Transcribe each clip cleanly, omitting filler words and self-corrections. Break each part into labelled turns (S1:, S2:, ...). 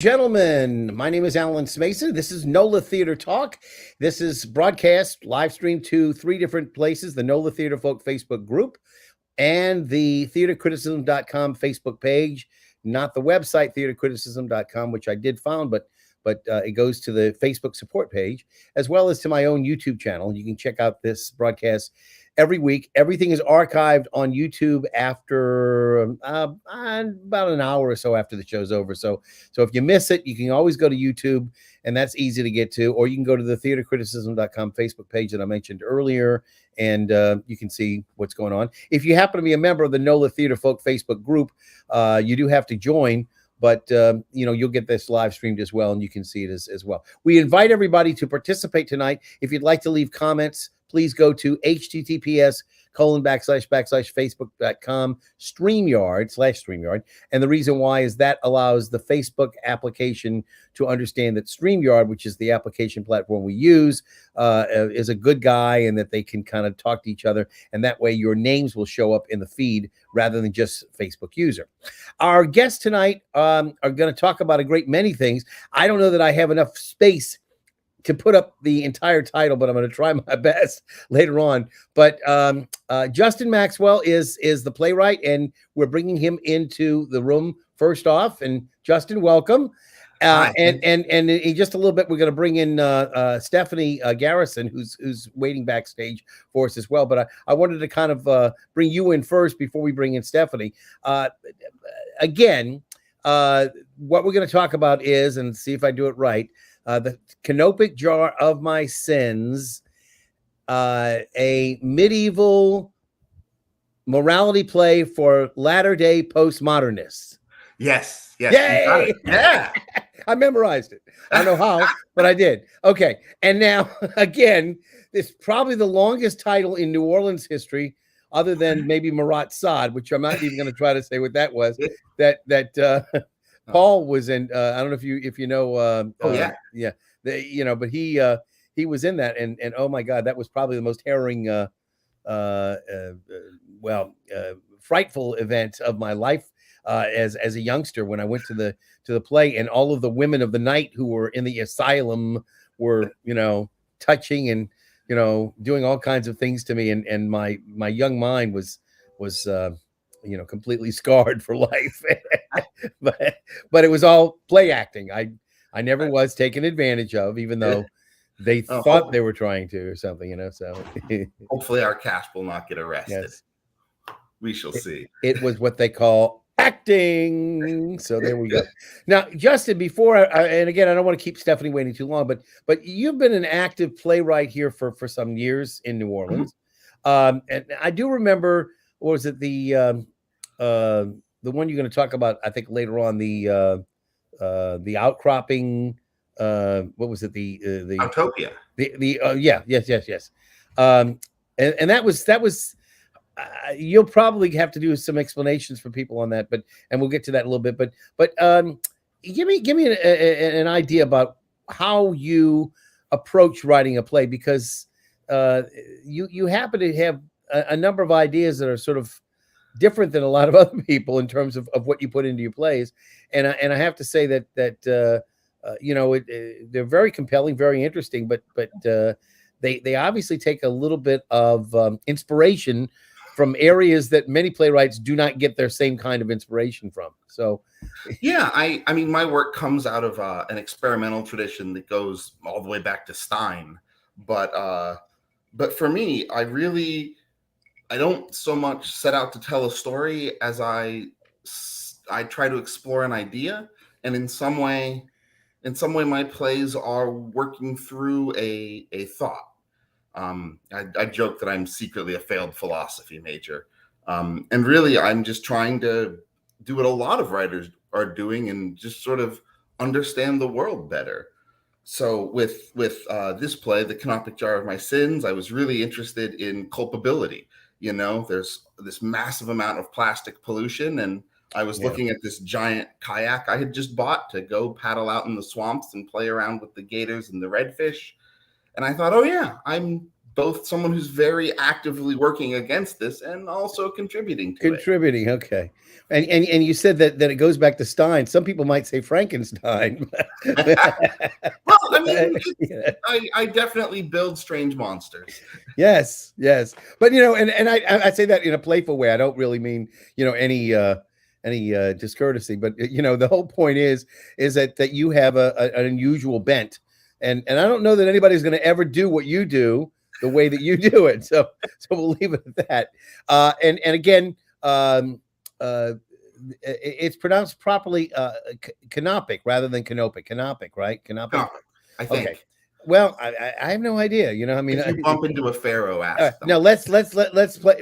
S1: Gentlemen, my name is Alan Smason. This is NOLA Theater Talk. This is broadcast live streamed to three different places: the NOLA Theater Folk Facebook group and the theatercriticism.com Facebook page, not the website theatercriticism.com, which I did found, but it goes to the Facebook support page, as well as to my own YouTube channel. You can check out this broadcast every week. Everything is archived on YouTube after about an hour or so after the show's over. So if you miss it, you can always go to YouTube, and that's easy to get to, or you can go to the theatercriticism.com Facebook page that I mentioned earlier, and you can see what's going on. If you happen to be a member of the NOLA Theater Folk Facebook group, you do have to join, but you'll get this live streamed as well, and you can see it as well. We invite everybody to participate tonight. If you'd like to leave comments, please go to https://facebook.com/StreamYard. And the reason why is that allows the Facebook application to understand that StreamYard, which is the application platform we use, is a good guy, and that they can kind of talk to each other. And that way your names will show up in the feed rather than just Facebook user. Our guests tonight are going to talk about a great many things. I don't know that I have enough space to put up the entire title, but I'm going to try my best later on. But Justin Maxwell is the playwright, and we're bringing him into the room first off. And Justin, welcome. And in just a little bit, we're going to bring in Stephanie Garrison, who's waiting backstage for us as well. But I wanted to kind of bring you in first before we bring in Stephanie. Again, what we're going to talk about is, and see if I do it right, the Canopic Jar of My Sins, a medieval morality play for latter-day postmodernists.
S2: Yes.
S1: Yay!
S2: You got it. Yeah.
S1: I memorized it. I don't know how, but I did. Okay. And now, again, it's probably the longest title in New Orleans history, other than maybe Marat Sade, which I'm not even going to try to say what that was. Paul was in. I don't know if you know. But he was in that, and oh my God, that was probably the most harrowing, frightful event of my life as a youngster, when I went to the play, and all of the women of the night who were in the asylum were touching and doing all kinds of things to me, and my young mind was completely scarred for life. but it was all play acting. I never was taken advantage of, even though they thought they were trying to or something, so
S2: hopefully our cast will not get arrested.
S1: Yes.
S2: We shall see.
S1: It was what they call acting. So there we go. Now, Justin, before and again, I don't want to keep Stephanie waiting too long, but you've been an active playwright here for some years in New Orleans. And I do remember, what was it, the one you're going to talk about, I think later on, the outcropping, what was it, the
S2: Utopia.
S1: Yes. And that was you'll probably have to do some explanations for people on that, and we'll get to that in a little bit. But give me an idea about how you approach writing a play, because you happen to have a number of ideas that are sort of different than a lot of other people in terms of what you put into your plays, and I have to say that they're very compelling, very interesting, but they obviously take a little bit of inspiration from areas that many playwrights do not get their same kind of inspiration from. So,
S2: yeah, I mean, my work comes out of an experimental tradition that goes all the way back to Stein. But for me, I don't so much set out to tell a story as I try to explore an idea, and in some way, my plays are working through a thought. I joke that I'm secretly a failed philosophy major. And really, I'm just trying to do what a lot of writers are doing, and just sort of understand the world better. So with this play, The Canopic Jar of My Sins, I was really interested in culpability. There's this massive amount of plastic pollution, and I was looking at this giant kayak I had just bought to go paddle out in the swamps and play around with the gators and the redfish. And I thought, oh yeah, I'm both someone who's very actively working against this and also contributing to it.
S1: Contributing, okay. And you said that it goes back to Stein. Some people might say Frankenstein.
S2: Well, I mean,
S1: Yeah.
S2: I definitely build strange monsters.
S1: Yes. But and I say that in a playful way. I don't really mean any discourtesy, but the whole point is that you have an unusual bent, and I don't know that anybody's going to ever do what you do the way that you do it. So we'll leave it at that. And again, it's pronounced properly Canopic rather than Canopic. Canopic, right? Canopic.
S2: I think.
S1: Okay. Well, I have no idea. I mean,
S2: if you bump into a pharaoh, ask them.
S1: Now let's play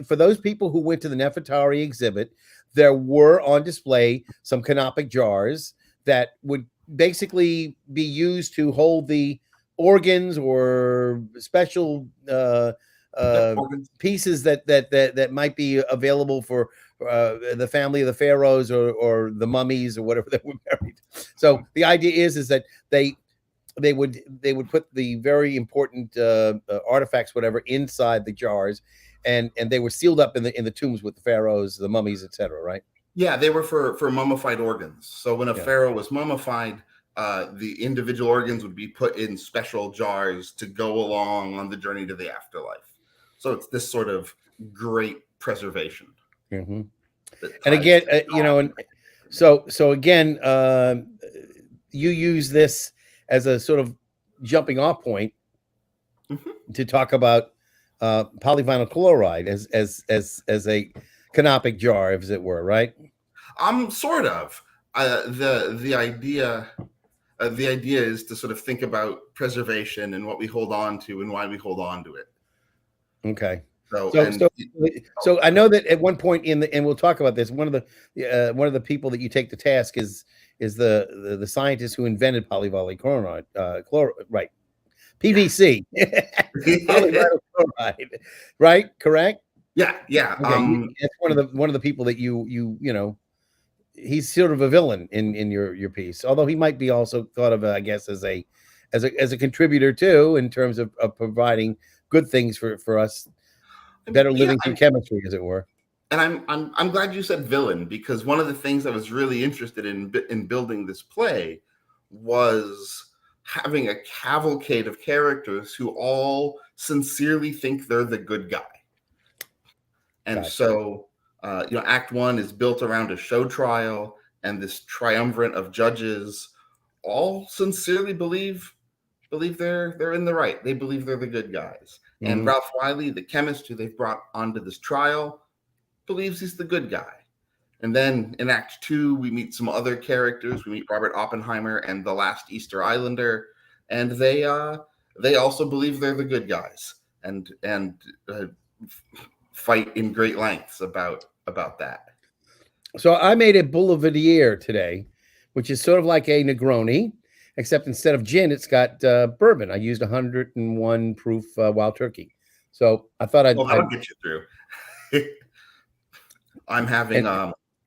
S1: for those people who went to the Nefertari exhibit. There were on display some Canopic jars that would basically be used to hold the organs or special pieces that might be available for the family of the pharaohs or the mummies or whatever they were buried. So the idea is that they would put the very important artifacts, whatever, inside the jars, and they were sealed up in the tombs with the pharaohs, the mummies, etc. Right?
S2: Yeah, they were for mummified organs. So when a pharaoh was mummified, the individual organs would be put in special jars to go along on the journey to the afterlife. So it's this sort of great preservation.
S1: Mm-hmm. And again, and so again, you use this as a sort of jumping off point to talk about polyvinyl chloride as a canopic jar, as it were, right?
S2: Sort of. The idea is to sort of think about preservation and what we hold on to and why we hold on to it.
S1: Okay. So I know that at one point and we'll talk about this. One of the people that you take to task is the scientist who invented polyvinyl chloride, right? PVC, polyvinyl chloride, right? Correct?
S2: Yeah.
S1: Okay. It's one of the people that you he's sort of a villain in your piece, although he might be also thought of, I guess, as a contributor too, in terms of providing good things for us, better living through chemistry, as it were.
S2: And I'm glad you said villain, because one of the things I was really interested in building this play was having a cavalcade of characters who all sincerely think they're the good guy. And so, Act 1 is built around a show trial, and this triumvirate of judges all sincerely believe they're in the right. They believe they're the good guys. Mm-hmm. And Ralph Wiley, the chemist who they've brought onto this trial, believes he's the good guy. And then in Act 2, we meet some other characters. We meet Robert Oppenheimer and the Last Easter Islander, and they also believe they're the good guys and fight in great lengths about that.
S1: So I made a Boulevardier today, which is sort of like a Negroni, except instead of gin, it's got bourbon. I used 101 proof Wild Turkey. So I thought I'd
S2: get you through. I'm having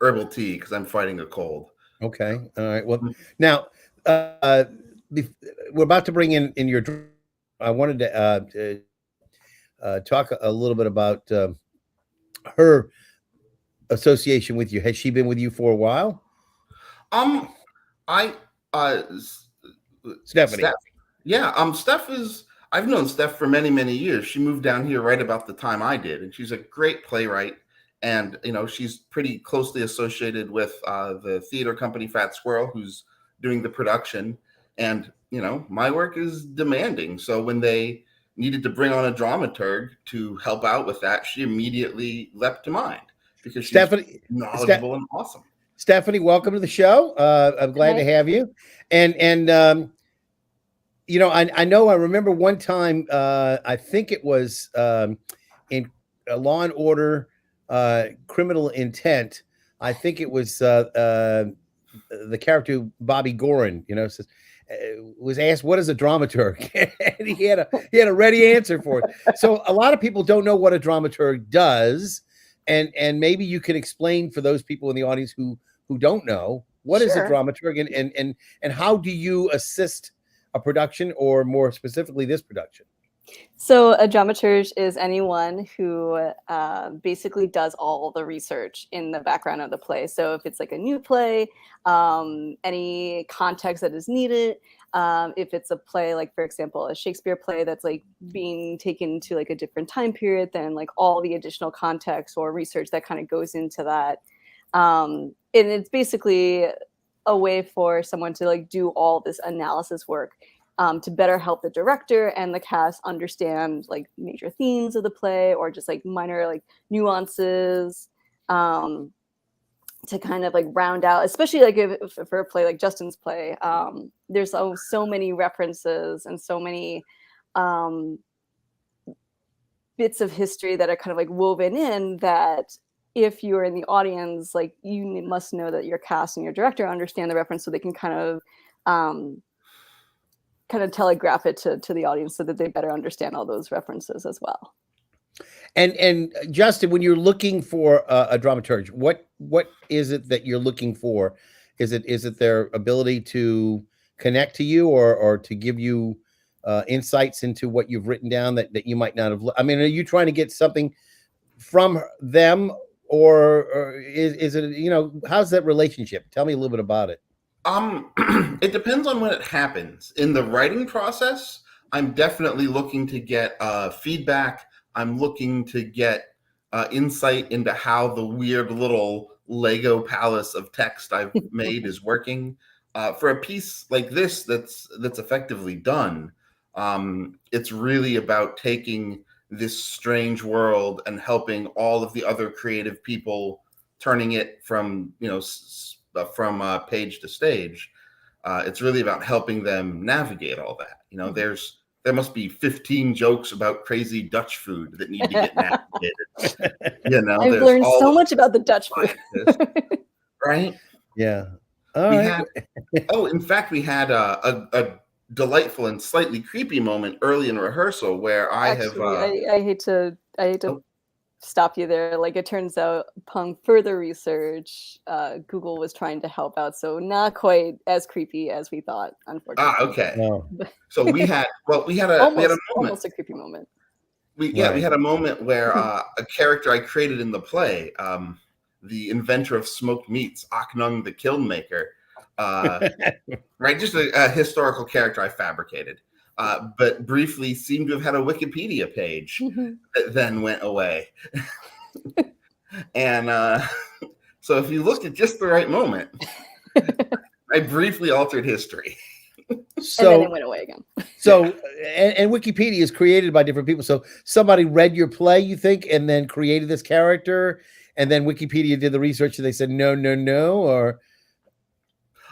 S2: herbal tea because I'm fighting a cold.
S1: Okay. All right. Well, now we're about to bring in your. I wanted to talk a little bit about her association with you. Has she been with you for a while? Stephanie.
S2: Steph is. I've known Steph for many, many years. She moved down here right about the time I did, and she's a great playwright. And she's pretty closely associated with the theater company Fat Squirrel, who's doing the production. And my work is demanding. So when they needed to bring on a dramaturg to help out with that, she immediately leapt to mind because she's knowledgeable and awesome.
S1: Stephanie, welcome to the show. I'm glad to have you. And I know I remember one time, I think it was in Law and Order, Criminal Intent. I think it was the character Bobby Gorin, says, was asked, what is a dramaturg? And he had a ready answer for it. So a lot of people don't know what a dramaturg does. And maybe you can explain for those people in the audience who don't know, what is a dramaturg and how do you assist a production, or more specifically this production?
S3: So a dramaturg is anyone who basically does all the research in the background of the play. So if it's like a new play, any context that is needed, if it's a play, like for example, a Shakespeare play that's like being taken to like a different time period, then like all the additional context or research that kind of goes into that. And it's basically a way for someone to like do all this analysis work to better help the director and the cast understand like major themes of the play or just like minor like nuances to kind of like round out, especially like if for a play like Justin's play, there's so many references and so many bits of history that are kind of like woven in that if you're in the audience, like you must know that your cast and your director understand the reference so they can kind of telegraph it to the audience so that they better understand all those references as well.
S1: And Justin, when you're looking for a dramaturg, what is it that you're looking for? Is it their ability to connect to you or to give you insights into what you've written down that you might not have? I mean, are you trying to get something from them, or is it, you know, how's that relationship? Tell me a little bit about it.
S2: It depends on when it happens. In the writing process, I'm definitely looking to get feedback. I'm looking to get insight into how the weird little Lego palace of text I've made is working. For a piece like this that's effectively done, it's really about taking this strange world and helping all of the other creative people, turning it from, you know, from page to stage. It's really about helping them navigate all that. You know, there must be 15 jokes about crazy Dutch food that need to get navigated. You know,
S3: I've learned so much about the Dutch food.
S2: Right?
S1: Yeah.
S2: In fact, we had a delightful and slightly creepy moment early in rehearsal where I hate to
S3: stop you there. Like, it turns out upon further research, Google was trying to help out, so not quite as creepy as we thought, unfortunately.
S2: Okay.
S1: No.
S2: So we had
S3: almost a creepy moment.
S2: We had a moment where a character I created in the play, the inventor of smoked meats, Aknung the Kiln Maker, right? Just a historical character I fabricated, but briefly seemed to have had a Wikipedia page that then went away. And so if you looked at just the right moment, I briefly altered history.
S3: So, and then it went away again.
S1: So, and Wikipedia is created by different people. So somebody read your play, you think, and then created this character, and then Wikipedia did the research and they said, no, or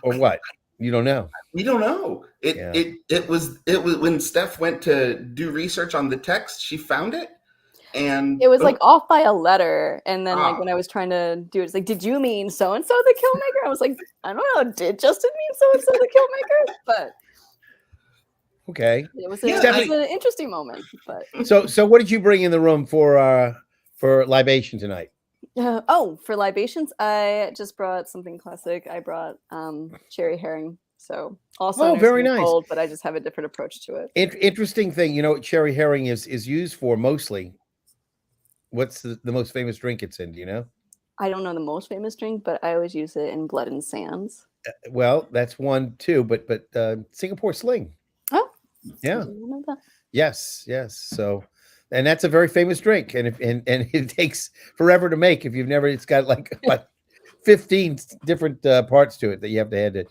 S1: what? You don't know.
S2: We don't know. It was when Steph went to do research on the text, she found it. And
S3: it was like off by a letter. And then like when I was trying to do it, it's like, did you mean so-and-so the Killmaker? I was like, I don't know. Did Justin mean so-and-so the Killmaker? But
S1: okay.
S3: It was an interesting moment. But
S1: so what did you bring in the room for libation tonight?
S3: For libations, I just brought something classic. I brought cherry herring. So also
S1: very nice.
S3: Cold, but I just have a different approach to it.
S1: Interesting thing, you know what cherry herring is used for mostly? What's the most famous drink it's in? Do you know?
S3: I don't know the most famous drink, but I always use it in Blood and Sands.
S1: Well, that's one too, but Singapore Sling.
S3: Oh,
S1: yeah. Yes. So, and that's a very famous drink, and it takes forever to make if you've never. It's got like 15 different parts to it that you have to add it.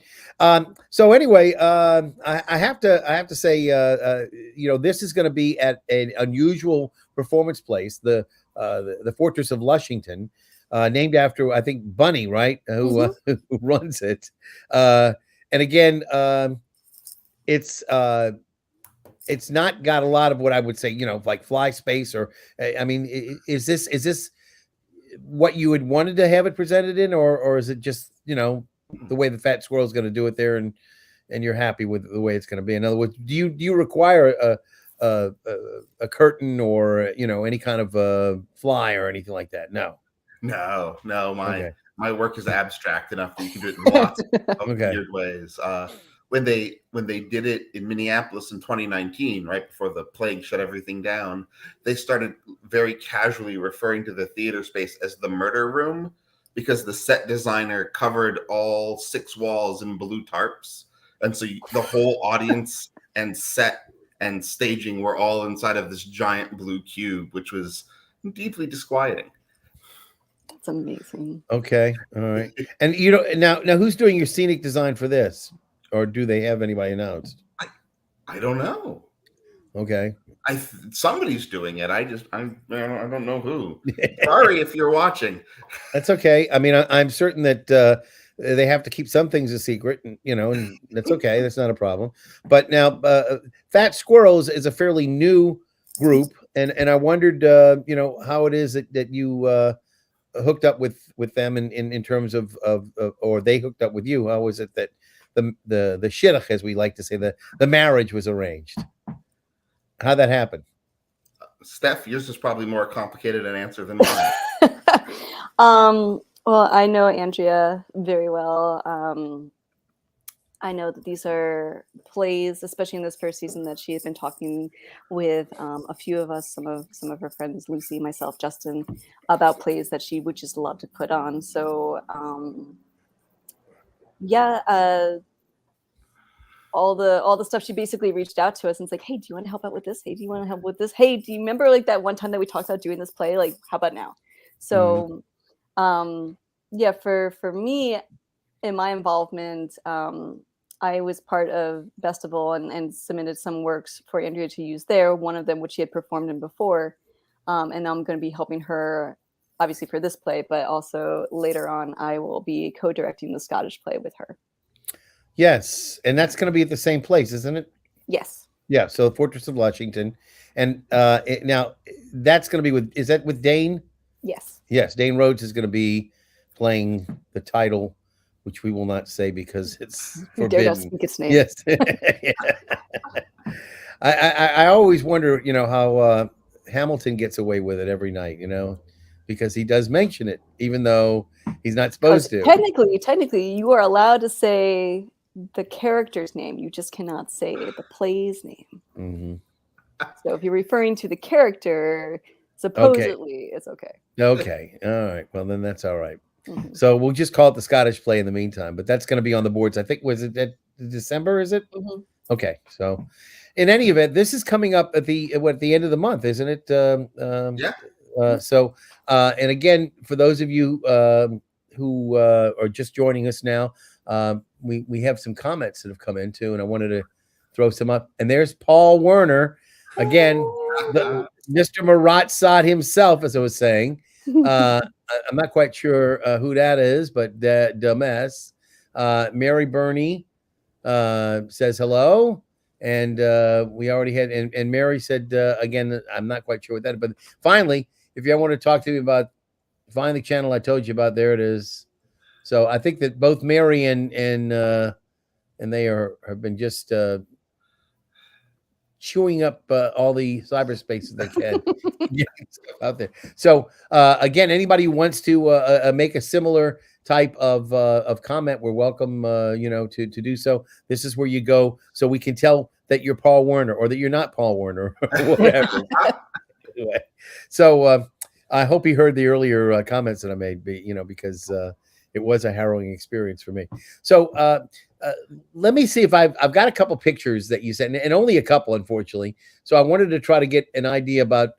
S1: So anyway, I have to say, you know, this is going to be at an unusual performance place, the Fortress of Lushington, named after, I think, Bunny, right? Who runs it. And again, it's not got a lot of what I would say, you know, like fly space or, I mean, is this what you had wanted to have it presented in, or is it just, you know, the way the Fat Squirrel is going to do it there and you're happy with the way it's going to be? In other words, do you require a curtain or, you know, any kind of fly or anything like that? No. My work is abstract enough that you can do it in lots of weird ways.
S2: when they did it in Minneapolis in 2019, right before the plague shut everything down, they started very casually referring to the theater space as the murder room, because the set designer covered all 6 walls in blue tarps, and so the whole audience and set and staging were all inside of this giant blue cube, which was deeply disquieting.
S3: That's amazing.
S1: Okay, all right. And you know, now who's doing your scenic design for this, or do they have anybody announced?
S2: I don't know.
S1: Okay,
S2: somebody's doing it. I don't know who. Sorry if you're watching.
S1: that's okay. I mean, I'm certain that they have to keep some things a secret, and you know, and that's okay. That's not a problem. But now, Fat Squirrels is a fairly new group, and I wondered, you know, how it is that you hooked up with them in terms of or they hooked up with you. How was it that the shidduch, as we like to say, the marriage was arranged? How'd that happen?
S2: Steph, yours is probably more complicated an answer than mine.
S3: Well, I know Andrea very well. I know that these are plays, especially in this first season, that she has been talking with a few of us, some of her friends, Lucy, myself, Justin, about plays that she would just love to put on. So, all the stuff, she basically reached out to us and it's like, hey, do you want to help out with this? Hey, do you want to help with this? Hey, do you remember like that one time that we talked about doing this play? Like, how about now? So, for me, in my involvement, I was part of Festival and submitted some works for Andrea to use there. One of them, which she had performed in before, and now I'm going to be helping her, obviously for this play, but also later on, I will be co-directing the Scottish play with her.
S1: Yes, and that's going to be at the same place, isn't it?
S3: Yes.
S1: Yeah. So Fortress of Lushington, and now that's going to be is that with Dane?
S3: Yes.
S1: Yes, Dane Rhodes is going to be playing the title, which we will not say because it's forbidden.
S3: Speak its name.
S1: Yes. I always wonder, you know, how Hamilton gets away with it every night, you know, because he does mention it, even though he's not supposed to.
S3: Technically, you are allowed to say the character's name. You just cannot say the play's name.
S1: Mm-hmm.
S3: So if you're referring to the character, supposedly it's okay.
S1: Okay. All right. Well, then that's all right. Mm-hmm. So we'll just call it the Scottish play in the meantime, but that's going to be on the boards. I think, was it at December? Is it?
S3: Mm-hmm.
S1: Okay. So in any event, this is coming up at the end of the month, isn't it?
S2: Yeah.
S1: And again, for those of you who are just joining us now, we have some comments that have come in too, and I wanted to throw some up. And there's Paul Werner again, Mr. Maratsad himself, as I was saying. I'm not quite sure who that is, but Dames. Mary Burney says hello, and we already had, and Mary said again, I'm not quite sure what that is, but finally, if you want to talk to me about find the channel I told you about, there it is. So I think that both Mary and they have been just chewing up all the cyberspace they can stuff out there. So again, anybody who wants to make a similar type of comment, we're welcome, to do so. This is where you go, so we can tell that you're Paul Werner or that you're not Paul Werner or whatever. Anyway, so I hope he heard the earlier comments that I made, because it was a harrowing experience for me. So let me see if I've got a couple pictures that you sent, and only a couple, unfortunately. So I wanted to try to get an idea about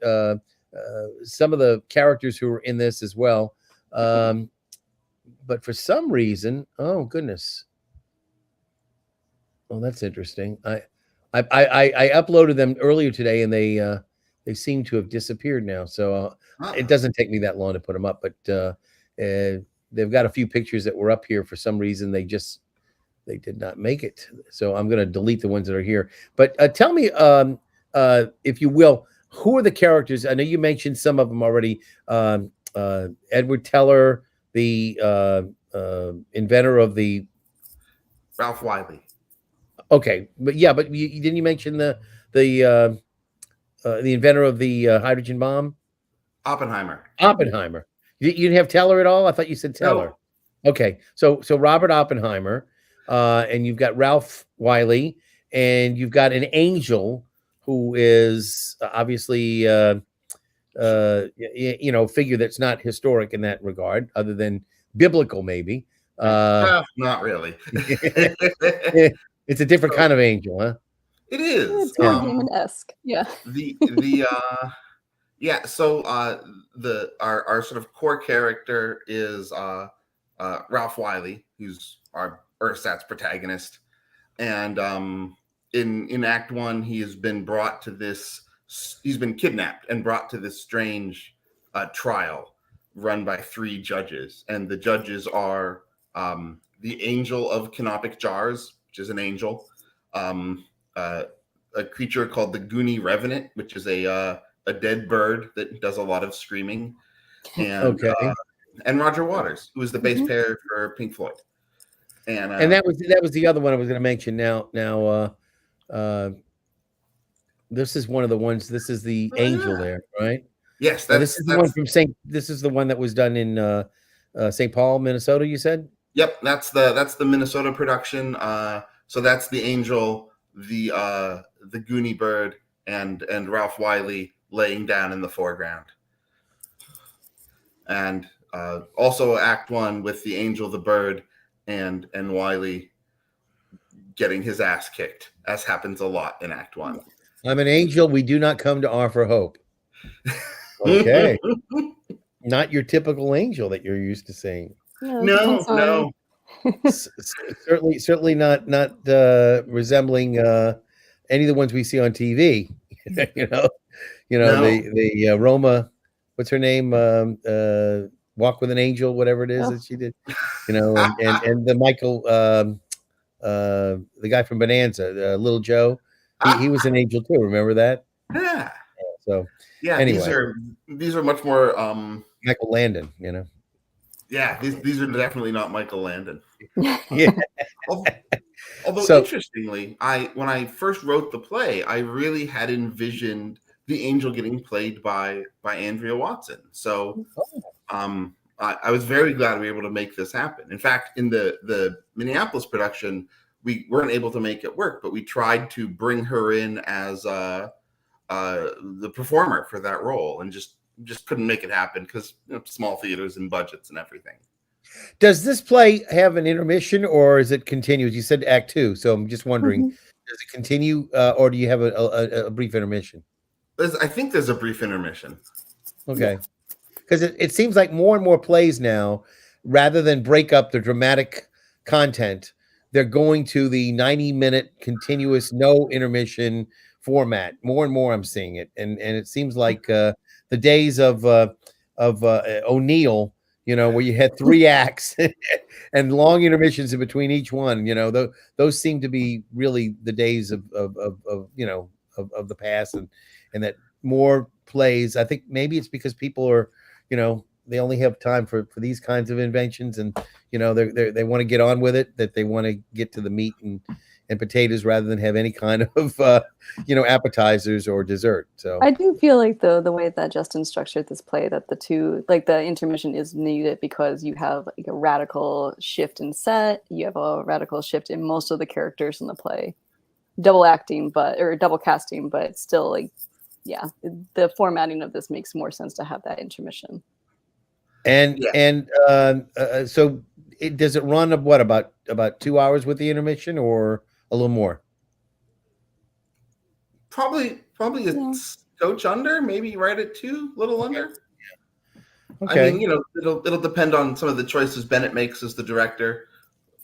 S1: some of the characters who are in this as well. But for some reason, oh goodness, well, that's interesting. I uploaded them earlier today, and they seem to have disappeared now. So it doesn't take me that long to put them up, but they've got a few pictures that were up here. For some reason, they did not make it. So I'm going to delete the ones that are here. But tell me, if you will, who are the characters? I know you mentioned some of them already. Edward Teller, the inventor of the
S2: Ralph Wiley.
S1: Okay, but didn't you mention the inventor of the hydrogen bomb?
S2: Oppenheimer.
S1: You didn't have Teller at all? I thought you said Teller.
S2: No.
S1: Okay, so Robert Oppenheimer. and you've got Ralph Wiley, and you've got an angel who is obviously figure that's not historic in that regard, other than biblical, maybe.
S2: Not really.
S1: It's a different kind of angel, huh?
S2: It is.
S3: It's Neil Gaiman-esque. Yeah.
S2: So our sort of core character is Ralph Wiley, who's our ersatz protagonist, and in Act 1, he has been brought to this. He's been kidnapped and brought to this strange trial run by 3 judges, and the judges are the Angel of Canopic Jars, which is an angel, a creature called the Goonie Revenant, which is a dead bird that does a lot of screaming, and Roger Waters, who is the bass player for Pink Floyd, and
S1: that was the other one I was going to mention. Now, this is one of the ones. This is the angel there, right?
S2: Yes,
S1: this is the one from St. This is the one that was done in St. Paul, Minnesota. You said. Yep,
S2: that's the Minnesota production. So that's the angel, the Goonie bird, and Ralph Wiley laying down in the foreground, and also Act 1 with the angel, the bird, and Wiley getting his ass kicked, as happens a lot in Act 1.
S1: I'm an angel. We do not come to offer hope. Okay. Not your typical angel that you're used to seeing.
S2: No.
S1: Certainly not resembling any of the ones we see on TV. No. The Roma, what's her name? Walk with an Angel, whatever it is that she did. And the Michael, the guy from Bonanza, Little Joe. He was an angel too. Remember that?
S2: Yeah.
S1: So
S2: anyway, these are much more
S1: Michael Landon.
S2: Yeah, these are definitely not Michael Landon.
S1: Yeah.
S2: Although interestingly, when I first wrote the play, I really had envisioned the angel getting played by Andrea Watson. So I was very glad we were able to make this happen. In fact, in the Minneapolis production, we weren't able to make it work, but we tried to bring her in as the performer for that role, and just couldn't make it happen because small theaters and budgets and everything.
S1: Does this play have an intermission, or is it continuous? You said Act 2, so I'm just wondering, does it continue, or do you have a brief intermission?
S2: I think there's a brief intermission.
S1: Okay, because it seems like more and more plays now, rather than break up the dramatic content, they're going to the 90-minute continuous, no intermission format. More and more, I'm seeing it, and it seems like the days of O'Neill, where you had 3 acts and long intermissions in between each one. Those seem to be really the days of the past, and that more plays. I think maybe it's because people are, they only have time for these kinds of inventions, and they want to get on with it, that they want to get to the meat and potatoes rather than have any kind of appetizers or dessert. So
S3: I do feel like the way that Justin structured this play, that the intermission is needed because you have like a radical shift in set, you have a radical shift in most of the characters in the play, double casting, but still, like, yeah, the formatting of this makes more sense to have that intermission.
S1: And so does it run about 2 hours with the intermission, or a little more?
S2: Probably a coach under, maybe right at 2, a little under.
S1: Okay.
S2: I mean, it'll depend on some of the choices Bennett makes as the director,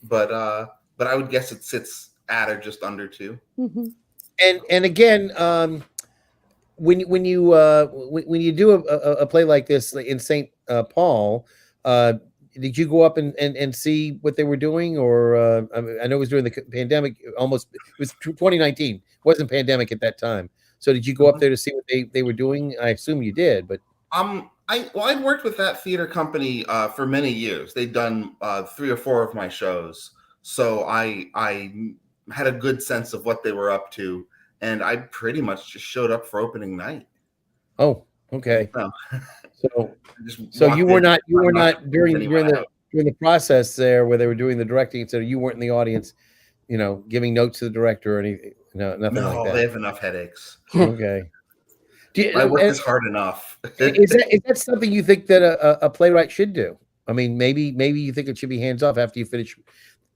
S2: but I would guess it sits at or just under 2.
S3: Mm-hmm.
S1: And again, when you do a play like this in St. Paul, did you go up and see what they were doing, or I know it was during the pandemic? Almost, it was 2019. It wasn't pandemic at that time. So did you go up there to see what they were doing? I assume you did, but
S2: I'd worked with that theater company for many years. They'd done 3 or 4 of my shows, so I had a good sense of what they were up to, and I pretty much just showed up for opening night.
S1: Oh, okay.
S2: So
S1: So you were not during during the process there where they were doing the directing, so you weren't in the audience, giving notes to the director or anything? No, nothing like
S2: No,
S1: that.
S2: they have enough headaches.
S1: Okay.
S2: My work is hard enough.
S1: Is that something you think that a playwright should do? I mean, maybe you think it should be hands off after you finish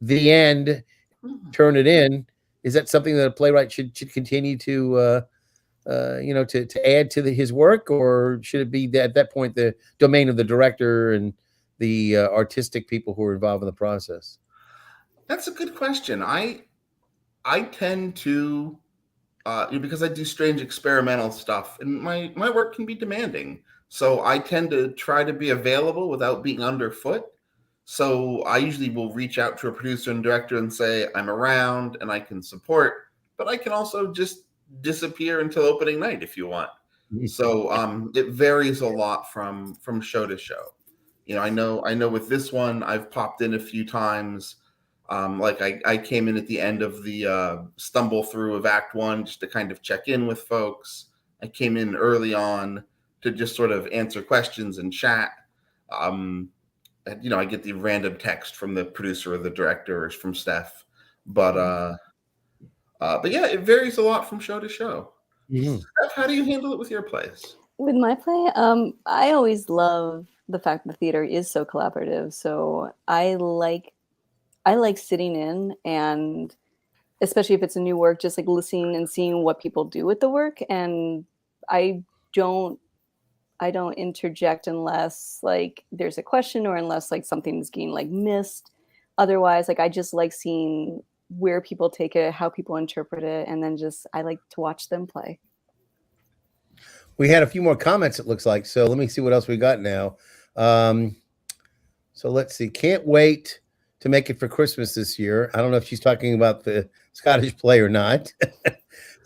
S1: the end, turn it in. Is that something that a playwright should continue to to add to his work, or should it be at that point the domain of the director and the artistic people who are involved in the process?
S2: That's a good question. I tend to, because I do strange experimental stuff, and my work can be demanding. So I tend to try to be available without being underfoot. So I usually will reach out to a producer and director and say, I'm around and I can support, but I can also just disappear until opening night if you want. So it varies a lot from show to show. I know with this one, I've popped in a few times. Like I came in at the end of the stumble through of Act 1 just to kind of check in with folks. I came in early on to just sort of answer questions and chat. I get the random text from the producer or the director or from Steph, but yeah, it varies a lot from show to show.
S1: Mm-hmm.
S2: Steph, how do you handle it with your plays?
S3: With my play, I always love the fact that the theater is so collaborative. So I like sitting in, and especially if it's a new work, just like listening and seeing what people do with the work. And I don't interject unless like there's a question or unless like something's getting like missed. Otherwise, like I just like seeing where people take it, how people interpret it, and then I like to watch them play.
S1: We had a few more comments, it looks like. So let me see what else we got now. So let's see. Can't wait to make it for Christmas this year. I don't know if she's talking about the Scottish play or not.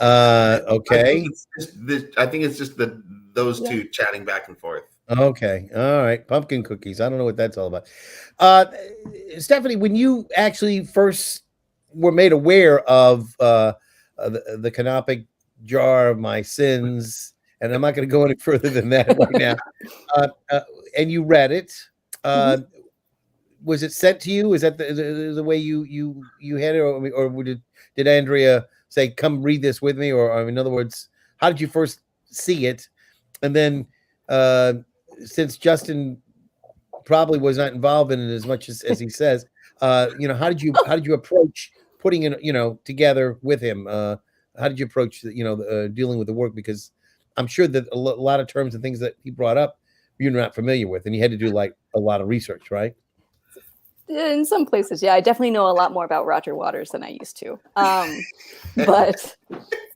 S1: Okay.
S2: I think it's just those two chatting back and forth.
S1: Okay. All right. Pumpkin cookies. I don't know what that's all about. Stephanie, when you actually first were made aware of the Canopic jar of my sins, and I'm not going to go any further than that right now, and you read it, was it sent to you? Is that the way you had it, or did Andrea say, "Come read this with me"? Or in other words, how did you first see it? And then, since Justin probably was not involved in it as much as he says, how did you approach putting it together with him? How did you approach dealing with the work? Because I'm sure that a lot of terms and things that he brought up you're not familiar with, and you had to do like a lot of research, right?
S3: In some places, yeah. I definitely know a lot more about Roger Waters than I used to. But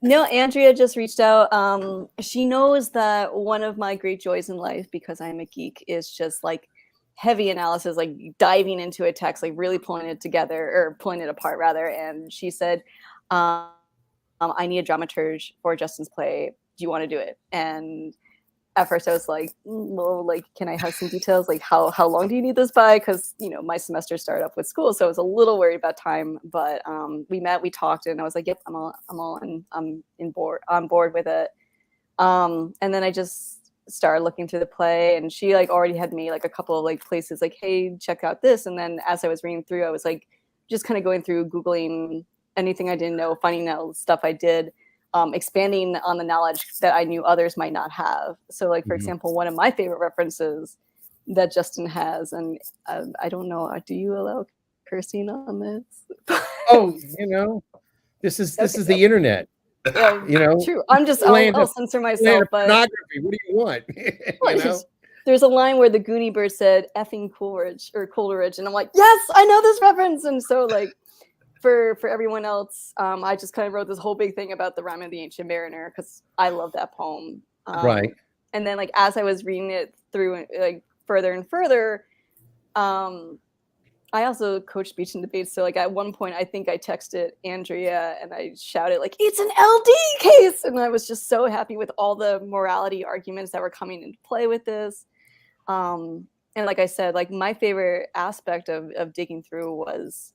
S3: no, Andrea just reached out. She knows that one of my great joys in life, because I'm a geek, is just like heavy analysis, like diving into a text, like really pulling it together, or pulling it apart rather. And she said, I need a dramaturg for Justin's play. Do you want to do it? And at first I was like, well, like, can I have some details? Like how long do you need this by? Because, my semester started up with school. So I was a little worried about time, but we met, we talked, and I was like, yep, I'm on board with it. And then I just started looking through the play, and she like already had me like a couple of like places like, hey, check out this. And then as I was reading through, I was like, just kind of going through, Googling anything I didn't know, finding out stuff I did. Expanding on the knowledge that I knew others might not have. So like, for example, one of my favorite references that Justin has, and I don't know, do you allow cursing on this?
S1: Oh, this is the internet.
S3: Yeah, true. I'll censor myself, but
S1: pornography. What do you want?
S3: There's a line where the Goonie Bird said effing Coleridge, and I'm like, yes, I know this reference. And so like, for everyone else, I just kind of wrote this whole big thing about the Rime of the Ancient Mariner because I love that poem.
S1: Right.
S3: And then like as I was reading it through like further and further, I also coach speech and debate. So like at one point, I think I texted Andrea and I shouted like, it's an LD case. And I was just so happy with all the morality arguments that were coming into play with this. And like I said, like my favorite aspect of digging through was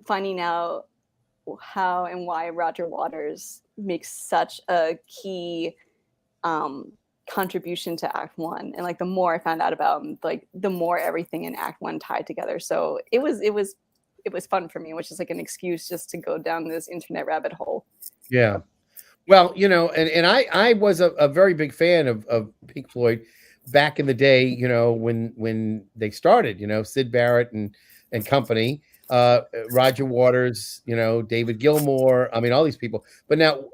S3: finding out how and why Roger Waters makes such a key contribution to Act One, and like the more I found out about him, like the more everything in Act One tied together. So it was fun for me, which is like an excuse just to go down this internet rabbit hole.
S1: Yeah. Well, you know, and I was a very big fan of Pink Floyd back in the day, you know, when they started, you know, Syd Barrett and company, Roger Waters, you know, David Gilmour, I mean, all these people. But now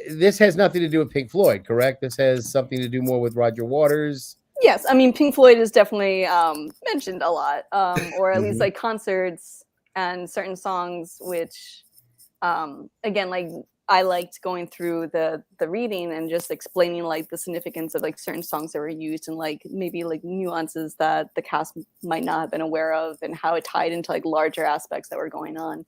S1: this has nothing to do with Pink Floyd, correct? This has something to do more with Roger Waters.
S3: Yes, I mean, Pink Floyd is definitely mentioned a lot, or at least like concerts and certain songs, which again, like I liked going through the reading and just explaining like the significance of like certain songs that were used and like maybe like nuances that the cast might not have been aware of and how it tied into like larger aspects that were going on.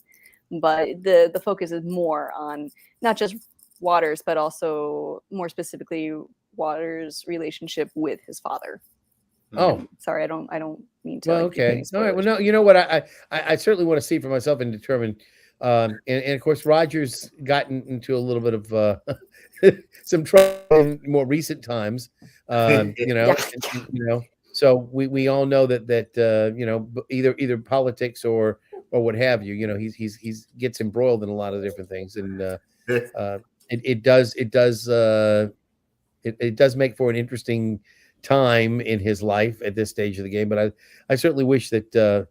S3: But the focus is more on not just Waters, but also more specifically Waters' relationship with his father.
S1: Oh,
S3: sorry, I don't mean to.
S1: Well,
S3: like,
S1: okay, all right. Well, no, you know what? I certainly want to see for myself and determine. And of course, Rogers gotten into a little bit of some trouble in more recent times. You know, you know. So we all know that you know, either politics or what have you. You know, he's gets embroiled in a lot of different things, and it does make for an interesting time in his life at this stage of the game. But I certainly wish that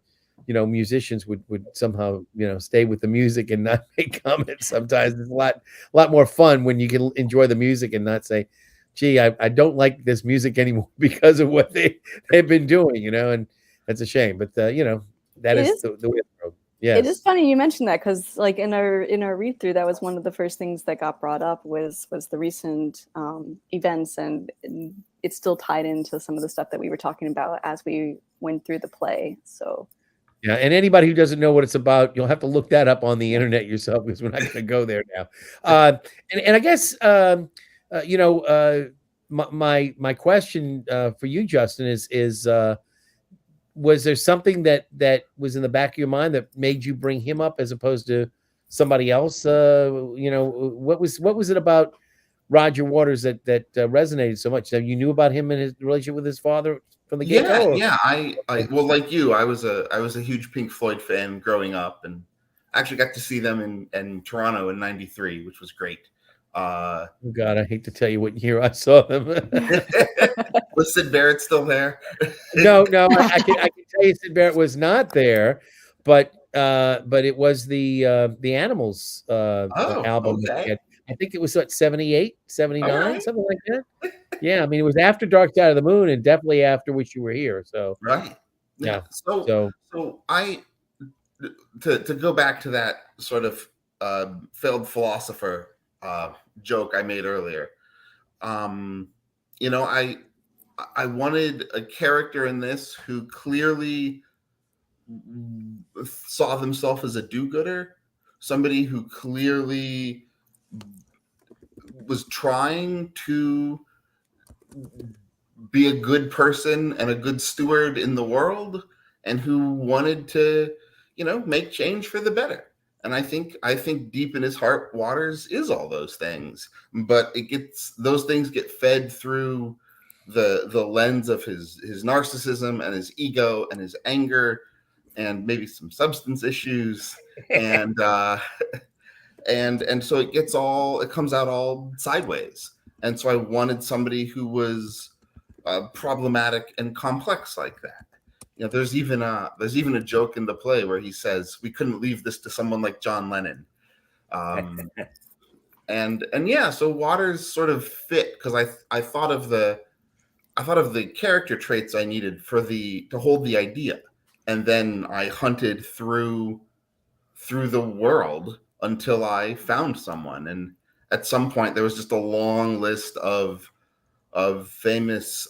S1: you know, musicians would somehow, you know, stay with the music and not make comments. Sometimes it's a lot more fun when you can enjoy the music and not say, gee, I don't like this music anymore because of what they've been doing, you know, and that's a shame. But you know, that is the way of the road. Yes.
S3: It is funny you mentioned that, because like in our read through, that was one of the first things that got brought up was the recent events, and it's still tied into some of the stuff that we were talking about as we went through the play. So
S1: yeah, and anybody who doesn't know what it's about, you'll have to look that up on the internet yourself, because we're not going to go there now. And I guess you know, my question for you, Justin, is was there something that was in the back of your mind that made you bring him up as opposed to somebody else? You know, what was it about Roger Waters that resonated so much? That you knew about him and his relationship with his father from the get-go?
S2: Yeah. I well, like you, I was a huge Pink Floyd fan growing up, and actually got to see them in Toronto in '93, which was great.
S1: Oh God, I hate to tell you what year I saw them.
S2: Was Syd Barrett still there?
S1: No, I can tell you Syd Barrett was not there, but it was the Animals album.
S2: Okay.
S1: I think it was what, 78, 79,
S2: right.
S1: something like that. Yeah, I mean, it was after Dark Side of the Moon and definitely after Wish You Were Here. So
S2: Right.
S1: yeah.
S2: So I to go back to that sort of failed philosopher joke I made earlier. You know, I wanted a character in this who clearly saw themselves as a do-gooder, somebody who clearly was trying to be a good person and a good steward in the world, and who wanted to, you know, make change for the better. And I think deep in his heart, Waters is all those things, but those things get fed through the lens of his narcissism and his ego and his anger and maybe some substance issues. And and so it comes out all sideways. And so I wanted somebody who was problematic and complex like that. You know, there's even a joke in the play where he says, "We couldn't leave this to someone like John Lennon." And yeah, so Waters sort of fit, because I thought of the character traits I needed to hold the idea, and then I hunted through the world until I found someone. And at some point there was just a long list of famous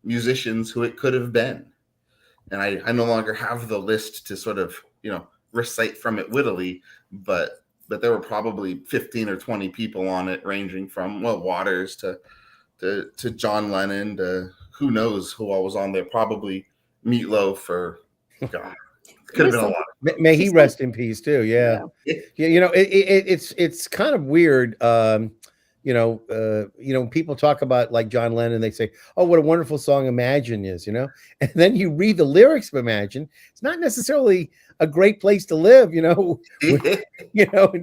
S2: musicians who it could have been. And I no longer have the list to sort of, you know, recite from it wittily, but there were probably 15 or 20 people on it, ranging from, well, Waters to John Lennon to who knows who all was on there. Probably Meatloaf, or God, could have been a lot.
S1: May he rest in peace too. Yeah. You know, it's kind of weird. You people talk about like John Lennon, they say, oh, what a wonderful song Imagine is, and then you read the lyrics of Imagine. It's not necessarily a great place to live, in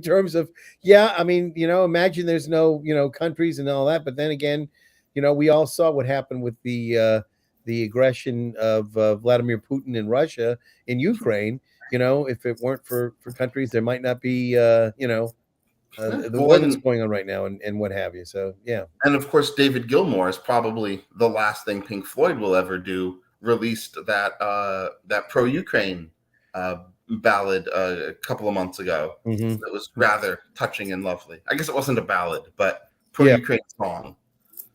S1: terms of, imagine there's no, countries and all that. But then again, we all saw what happened with the aggression of Vladimir Putin in Russia in Ukraine. If it weren't for countries, there might not be, the war that's going on right now and what have you. So, yeah.
S2: And of course, David Gilmour is probably the last thing Pink Floyd will ever do, released that pro-Ukraine ballad a couple of months ago.
S1: Mm-hmm.
S2: It was rather touching and lovely. I guess it wasn't a ballad, but pro-Ukraine song.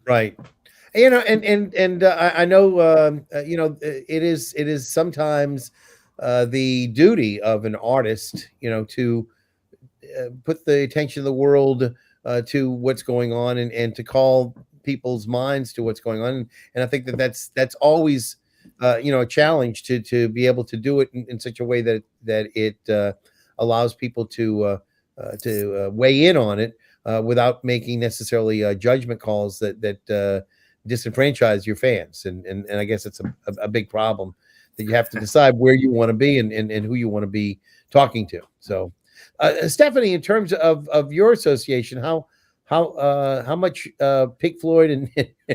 S1: Right. And I know, it is sometimes the duty of an artist, to put the attention of the world to what's going on and to call people's minds to what's going on. And I think that's always, a challenge to be able to do it in such a way that it allows people to weigh in on it without making necessarily judgment calls that disenfranchise your fans. And I guess it's a big problem that you have to decide where you want to be and who you want to be talking to. So, Stephanie, in terms of your association, how much Pink Floyd and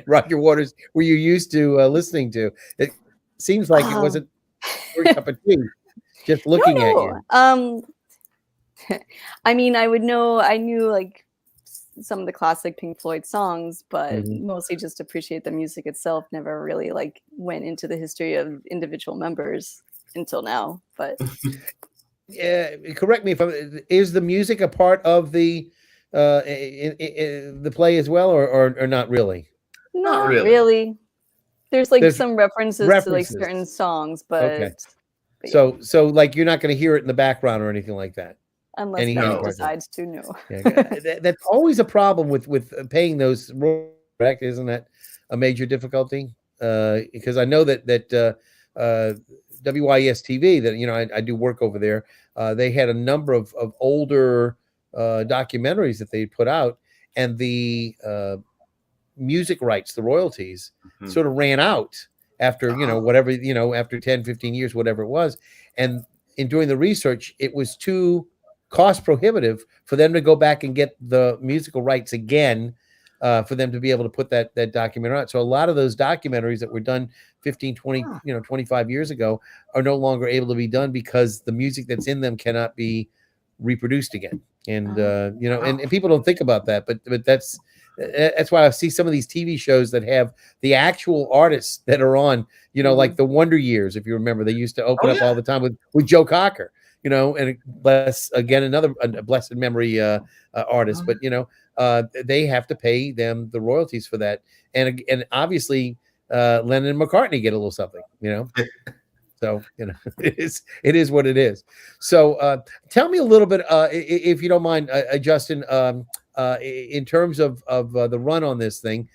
S1: Roger Waters were you used to listening to? It seems like it wasn't your cup of tea. Just looking at you.
S3: I mean, I knew like some of the classic Pink Floyd songs, but mostly just appreciate the music itself. Never really like went into the history of individual members until now. But
S1: correct me is the music a part of the play as well, or not really?
S3: Not really. There's some references to like certain songs, but,
S1: okay.
S3: But
S1: so like you're not going to hear it in the background or anything like that.
S3: Unless Becky decides to, no.
S1: That's always a problem with paying those royalties, correct? Isn't that a major difficulty? Because I know that WYES TV, that I do work over there. They had a number of older documentaries that they put out, and the music rights, the royalties, sort of ran out after whatever, after 10, 15 years, whatever it was. And in doing the research, it was too cost prohibitive for them to go back and get the musical rights again, for them to be able to put that documentary out. So a lot of those documentaries that were done 15, 20, 25 years ago are no longer able to be done because the music that's in them cannot be reproduced again. And, and people don't think about that, but that's why I see some of these TV shows that have the actual artists that are on, like the Wonder Years. If you remember, they used to open up all the time with Joe Cocker, and another blessed memory artist, but they have to pay them the royalties for that, and obviously Lennon and McCartney get a little something, So it is what it is. So tell me a little bit, if you don't mind, Justin, in terms of the run on this thing.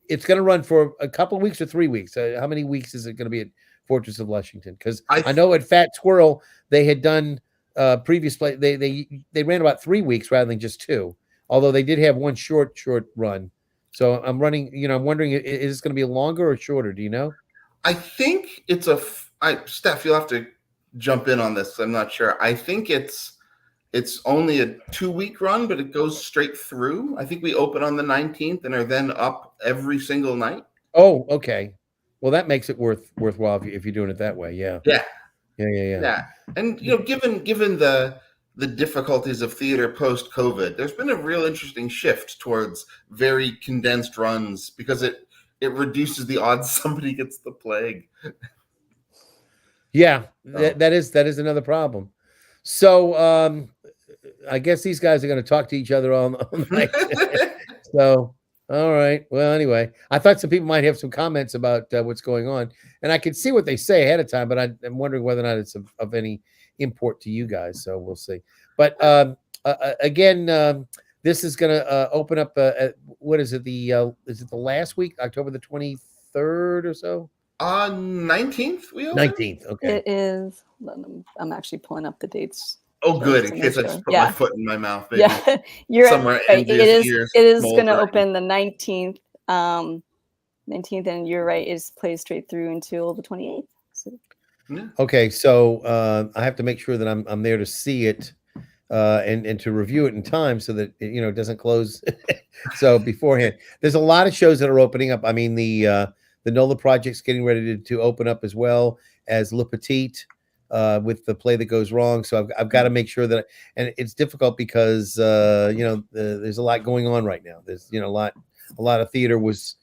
S1: It's going to run for a couple of weeks or 3 weeks. How many weeks is it going to be at Fortress of Lushington? Because I know at Fat Squirrel they had done previous play. They ran about 3 weeks rather than just 2. Although they did have one short run. So I'm wondering, is this going to be longer or shorter? Do you know?
S2: I think it's Steph, you'll have to jump in on this. I'm not sure. I think it's only a 2-week run, but it goes straight through. I think we open on the 19th and are then up every single night.
S1: Oh, okay. Well, that makes it worthwhile if you're doing it that way. Yeah.
S2: Yeah.
S1: Yeah.
S2: And given the difficulties of theater post-COVID, there's been a real interesting shift towards very condensed runs because it reduces the odds somebody gets the plague.
S1: Yeah, that is another problem. So I guess these guys are going to talk to each other all night. So, all right. Well, anyway, I thought some people might have some comments about what's going on, and I could see what they say ahead of time, but I'm wondering whether or not it's of any import to you guys. So we'll see. But again, this is going to open up. What is it? Is it the last week, October the 23rd or so?
S2: 19th. We open?
S1: 19th. Okay.
S3: It is. I'm actually pulling up the dates.
S2: Oh, good.
S3: just
S2: In
S3: to make
S2: case I just
S3: sure.
S2: put my
S3: Yeah.
S2: foot in my mouth, maybe
S3: Yeah. You're
S2: somewhere
S3: right. It
S2: envious
S3: is
S2: ears
S3: it is
S2: rolled
S3: gonna
S2: right.
S3: open the 19th. 19th, and you're right, is plays straight through until the 28th. So
S2: Yeah.
S1: Okay, so I have to make sure that I'm there to see it and to review it in time so that it doesn't close. So beforehand, there's a lot of shows that are opening up. I mean, the NOLA project's getting ready to open up, as well as Le Petit with the play that goes wrong. So I've got to make sure that, and it's difficult because there's a lot going on right now. There's a lot of theater was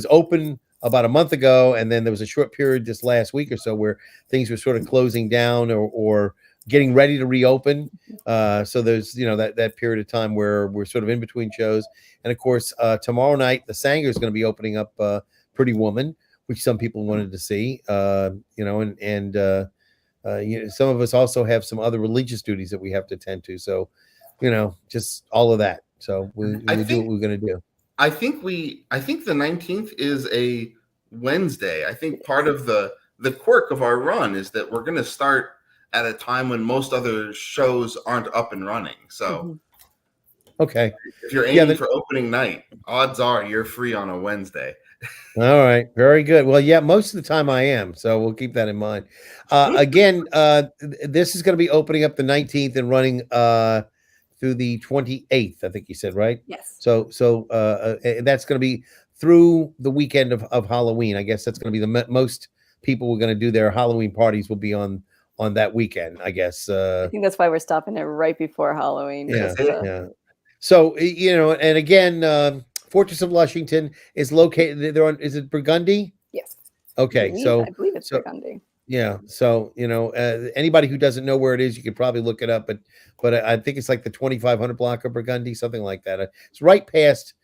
S1: open about a month ago, and then there was a short period just last week or so where things were sort of closing down or getting ready to reopen. So there's that period of time where we're sort of in between shows. And of course, tomorrow night the Sanger is going to be opening up Pretty Woman, which some people wanted to see. Some of us also have some other religious duties that we have to attend to. So just all of that. So we do what we're going to do.
S2: I think the 19th is a Wednesday. I think part of the quirk of our run is that we're going to start at a time when most other shows aren't up and running. So
S1: okay,
S2: if you're aiming for opening night, odds are you're free on a Wednesday.
S1: All right, very good. Well, yeah, most of the time I am, so we'll keep that in mind. Again, this is going to be opening up the 19th and running through the 28th, I think you said, right?
S3: yes.
S1: So that's going to be through the weekend of Halloween. I guess that's going to be the most people we're going to do their Halloween parties will be on that weekend, I guess.
S3: I think that's why we're stopping it right before Halloween.
S1: Yeah, yeah. So and again, Fortress of Lushington is located. They're on. Is it Burgundy?
S3: Yes.
S1: Okay,
S3: I believe it's Burgundy.
S1: Yeah. So anybody who doesn't know where it is, you could probably look it up. But I think it's like the 2500 block of Burgundy, something like that. It's right past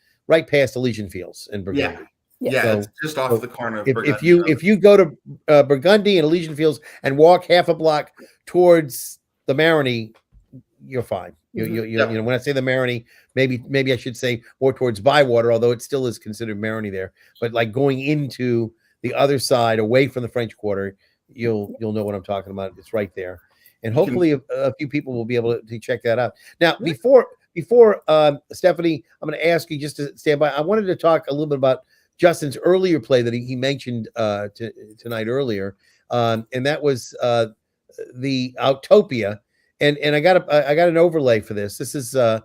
S1: Elysian Fields in Burgundy.
S2: Yeah,
S1: so,
S2: it's just off the corner of Burgundy.
S1: If you go to Burgundy and Elysian Fields and walk half a block towards the Marigny, you're fine. When I say the Marigny, maybe I should say more towards Bywater, although it still is considered Marigny there. But like going into the other side, away from the French Quarter, you'll know what I'm talking about. It's right there, and hopefully a few people will be able to check that out. Now, before Stephanie, I'm going to ask you just to stand by. I wanted to talk a little bit about Justin's earlier play that he mentioned tonight earlier, and that was the Autopia. And I got an overlay for this. This is a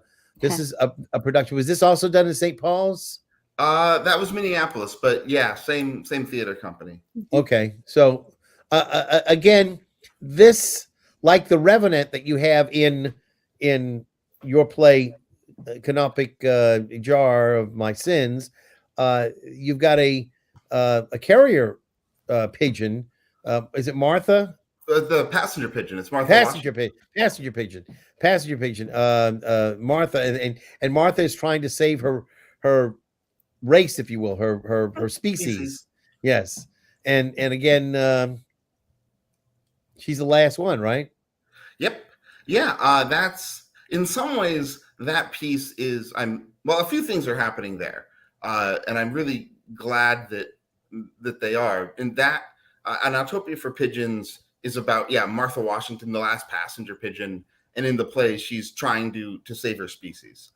S1: production. Was this also done in St. Paul's?
S2: That was Minneapolis, but yeah, same theater company.
S1: Okay, so again, this, like the Revenant that you have in your play, Canopic Jar of My Sins, you've got a carrier pigeon. Is it Martha?
S2: The passenger pigeon. It's Martha.
S1: Passenger pigeon. Martha, and Martha is trying to save her race, if you will, her species. Yes, and again, she's the last one, right?
S2: Yep. Yeah. That's in some ways that piece is. A few things are happening there, and I'm really glad that they are. And that an Autopia for Pigeons is about Martha Washington, the last passenger pigeon, and in the play she's trying to save her species,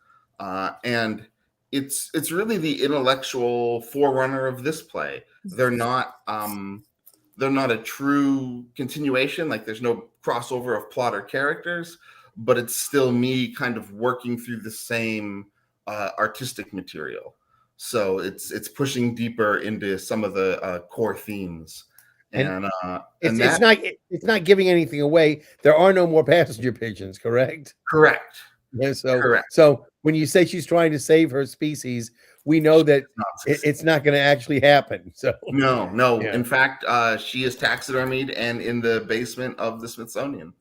S2: and it's really the intellectual forerunner of this play. They're not a true continuation, like there's no crossover of plot or characters, but it's still me kind of working through the same artistic material. So it's pushing deeper into some of the core themes. And
S1: it's not giving anything away. There are no more passenger pigeons, correct?
S2: Correct.
S1: Yeah,
S2: Correct.
S1: So when you say she's trying to save her species, we know that it's not going to actually happen. So
S2: no.
S1: Yeah.
S2: In fact, she is taxidermied and in the basement of the Smithsonian.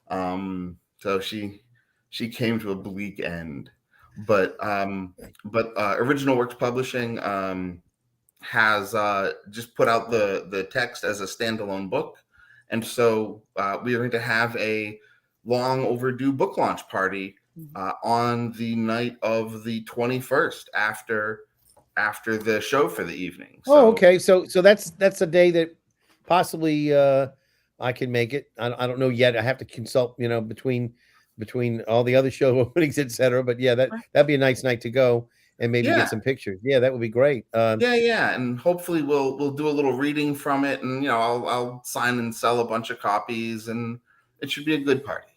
S2: So she came to a bleak end. But Original Works Publishing has just put out the text as a standalone book, and so we are going to have a long overdue book launch party on the night of the 21st after the show for the evening.
S1: So, okay, so that's a day that possibly I can make it. I don't know yet. I have to consult, between all the other show openings, etc. But yeah, that'd be a nice night to go and maybe get some pictures. Yeah, that would be great.
S2: Yeah, and hopefully we'll do a little reading from it, and I'll sign and sell a bunch of copies, and it should be a good party.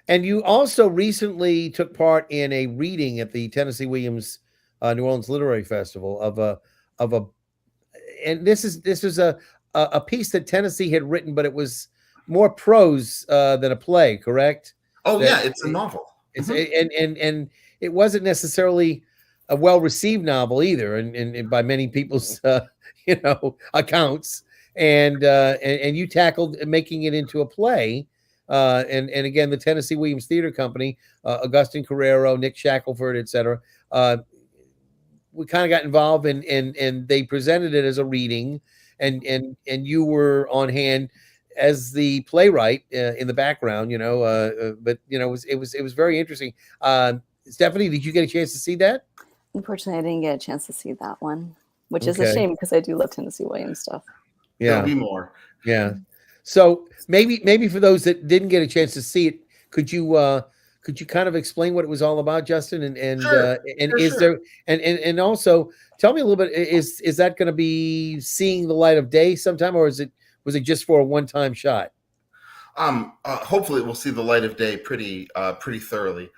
S1: And you also recently took part in a reading at the Tennessee Williams New Orleans Literary Festival of a, and this is a piece that Tennessee had written, but it was more prose than a play, correct?
S2: Oh yeah, it's a novel.
S1: It's and it wasn't necessarily a well-received novel either, and by many people's accounts. And you tackled making it into a play. And again, the Tennessee Williams Theater Company, Augustine Carrero, Nick Shackelford, etc. We kind of got involved and they presented it as a reading, and you were on hand as the playwright in the background, but it was very interesting. Stephanie, did you get a chance to see that?
S3: Unfortunately, I didn't get a chance to see that one, which is a shame because I do love Tennessee Williams stuff.
S1: Yeah,
S2: there'll be more.
S1: Yeah. So maybe for those that didn't get a chance to see it, could you kind of explain what it was all about, Justin? And also tell me a little bit, is that going to be seeing the light of day sometime, or was it just for a one-time shot?
S2: Hopefully it will see the light of day pretty thoroughly.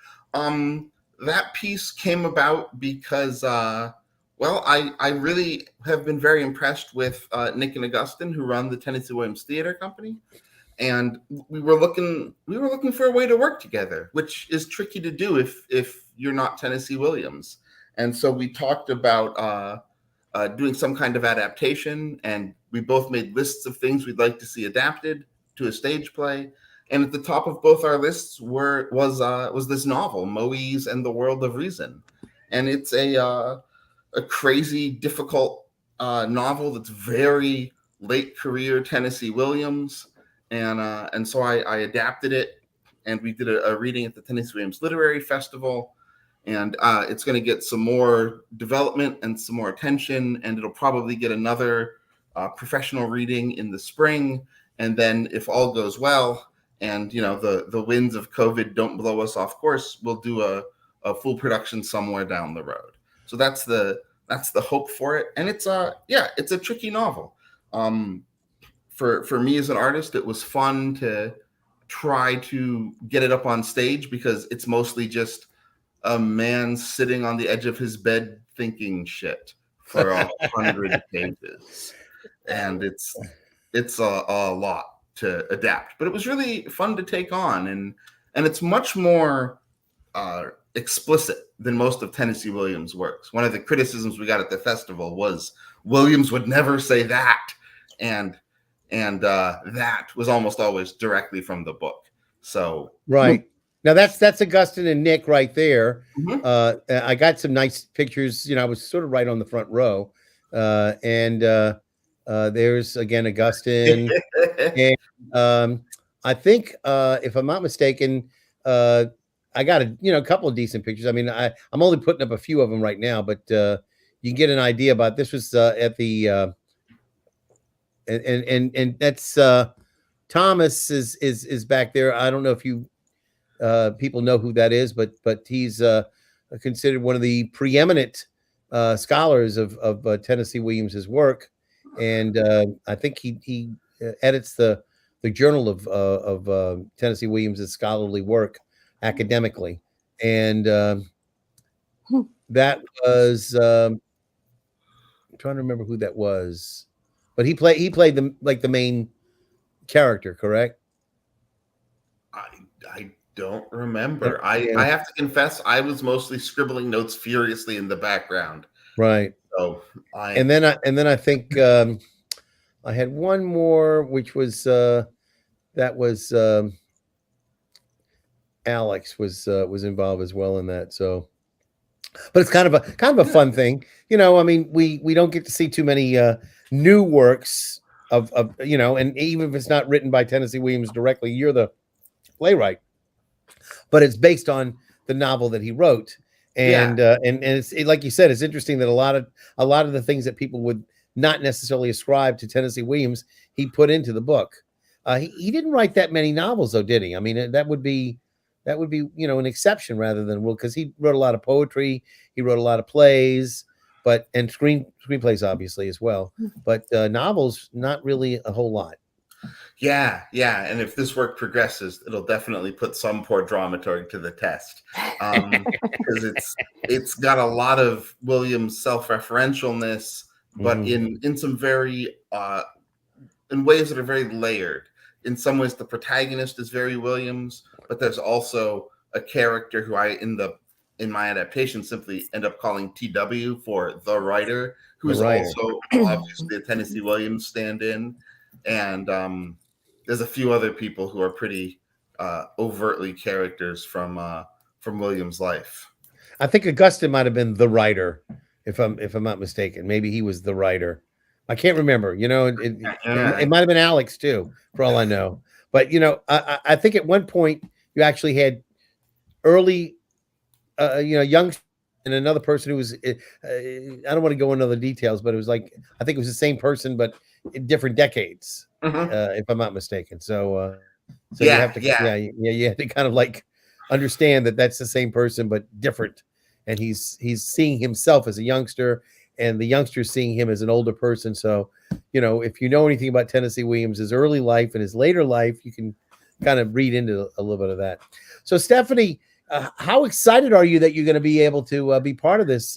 S2: That piece came about because I really have been very impressed with Nick and Augustine, who run the Tennessee Williams Theater Company, and we were looking for a way to work together, which is tricky to do if you're not Tennessee Williams. And so we talked about doing some kind of adaptation, and we both made lists of things we'd like to see adapted to a stage play. And at the top of both our lists was this novel, Moe's and the World of Reason, and it's a crazy, difficult novel that's very late career Tennessee Williams, and so I adapted it, and we did a reading at the Tennessee Williams Literary Festival, and it's going to get some more development and some more attention, and it'll probably get another professional reading in the spring, and then if all goes well, and the winds of COVID don't blow us off course, we'll do a full production somewhere down the road. So that's the hope for it, and it's a tricky novel. For me as an artist, it was fun to try to get it up on stage because it's mostly just a man sitting on the edge of his bed thinking shit for 100 pages, and it's a lot to adapt, but it was really fun to take on, and it's much more explicit than most of Tennessee Williams' works. One of the criticisms we got at the festival was Williams would never say that, and that was almost always directly from the book. So
S1: right now, that's Augustine and Nick right there.
S2: Mm-hmm.
S1: I got some nice pictures. I was sort of right on the front row, and there's again Augustine, and I think if I'm not mistaken, I got a couple of decent pictures. I mean, I'm only putting up a few of them right now, but you can get an idea about this was at the and that's Thomas is back there. I don't know if you people know who that is, but he's considered one of the preeminent scholars of Tennessee Williams's work, and I think he edits the journal of Tennessee Williams's scholarly work academically, and that was I'm trying to remember who that was, but he played the main character, correct?
S2: I don't remember. I have to confess, I was mostly scribbling notes furiously in the background.
S1: Right.
S2: So
S1: and then I think I had one more, which was that was Alex was involved as well in that. So, but it's kind of a fun thing, I mean, we don't get to see too many new works of and even if it's not written by Tennessee Williams directly, you're the playwright, but it's based on the novel that he wrote, and it's like you said, it's interesting that a lot of the things that people would not necessarily ascribe to Tennessee Williams, he put into the book. He didn't write that many novels, though, did he? I mean, that would be an exception rather than rule, because he wrote a lot of poetry, he wrote a lot of plays, and screenplays obviously as well, but novels not really a whole lot.
S2: Yeah, and if this work progresses, it'll definitely put some poor dramaturg to the test, because it's got a lot of Williams' self-referentialness, but in some very in ways that are very layered. In some ways, the protagonist is very Williams, but there's also a character who in my adaptation simply end up calling TW for the writer, who is also obviously a Tennessee Williams stand-in, and there's a few other people who are pretty overtly characters from Williams' life.
S1: I think Augustine might have been the writer, if I'm not mistaken. Maybe he was the writer. I can't remember. It might have been Alex too, for all I know. But I think at one point you actually had early, young, and another person who was. I don't want to go into the details, but it was like, I think it was the same person, but in different decades, if I'm not mistaken. So you have to, you have to kind of like understand that that's the same person but different, and he's seeing himself as a youngster, and the youngster seeing him as an older person. So if you know anything about Tennessee Williams, his early life and his later life, you can kind of read into a little bit of that. So Stephanie, how excited are you that you're going to be able to be part of this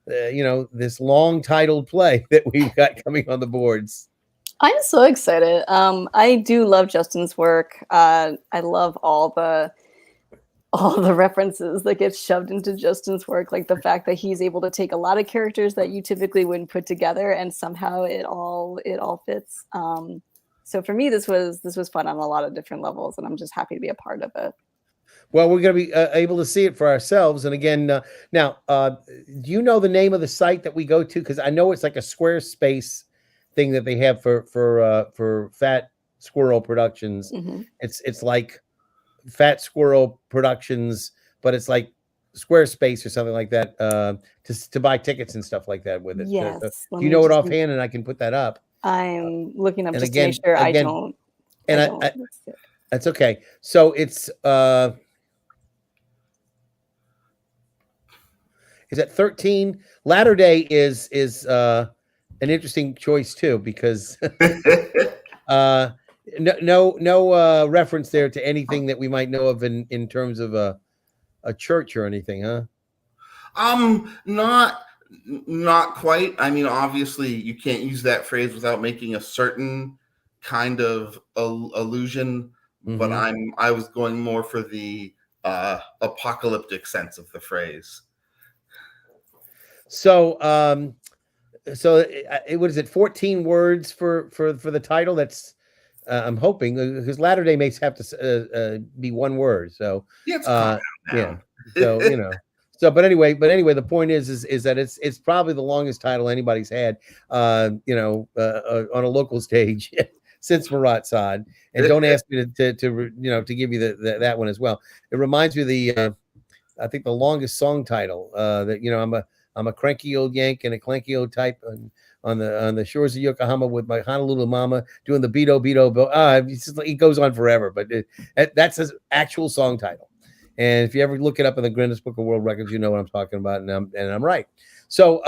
S1: this long titled play that we've got coming on the boards?
S3: I'm so excited. I do love Justin's work. I love all the references that get shoved into Justin's work, like the fact that he's able to take a lot of characters that you typically wouldn't put together, and somehow it all fits. So for me, this was fun on a lot of different levels, and I'm just happy to be a part of it.
S1: Well, we're going to be able to see it for ourselves. And again, now, do you know the name of the site that we go to? Because I know it's like a Squarespace thing that they have for Fat Squirrel Productions. It's like Fat Squirrel Productions, but it's like Squarespace or something like that, to buy tickets and stuff like that with it.
S3: Yes.
S1: Do you know it offhand? And I can put that up.
S3: I'm looking up just to make sure I don't.
S1: And that's okay. So it's is at 13. Latter Day is an interesting choice too, because no reference there to anything that we might know of in terms of a church or anything, huh?
S2: Not quite. I mean, obviously you can't use that phrase without making a certain kind of allusion, but I was going more for the apocalyptic sense of the phrase.
S1: So what is it? 14 words for the title? That's I'm hoping, because Latter Day may have to be one word. So
S2: yeah.
S1: So So, but anyway, the point is that it's probably the longest title anybody's had, on a local stage since Marat Sade. And don't ask me to give you that one as well. It reminds me of I think the longest song title, that I'm a cranky old Yank and a clanky old type on the shores of Yokohama with my Honolulu mama doing the Beto. It goes on forever, but that's his actual song title. And if you ever look it up in the Guinness Book of World Records, you know what I'm talking about, and I'm right. So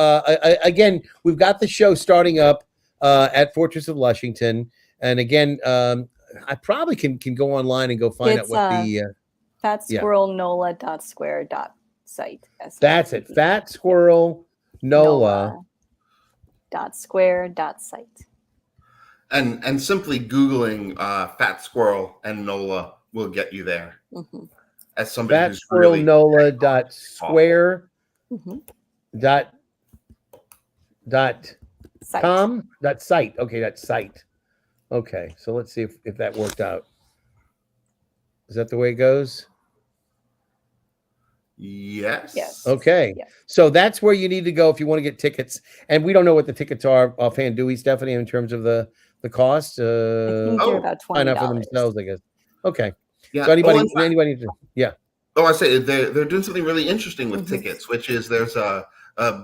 S1: again, we've got the show starting up at Fortress of Lushington, and again, I probably can go online and go find out what the
S3: fatsquirrelnola.square.site.
S1: That's it. Fat Squirrel NOLA
S3: .square.site.
S2: And simply Googling Fat Squirrel and NOLA will get you there. As somebody who's really
S1: fatsquirrelnola.square .site. Okay, that's site. Okay, so let's see if that worked out. Is that the way it goes?
S2: Yes.
S1: Okay. Yes. So that's where you need to go if you want to get tickets. And we don't know what the tickets are offhand, do we, Stephanie, in terms of the cost?
S3: I think they're about $20.
S1: Find out for themselves, I guess. Okay.
S2: Yeah.
S1: So anybody yeah.
S2: Oh, I say they're doing something really interesting with tickets, which is there's a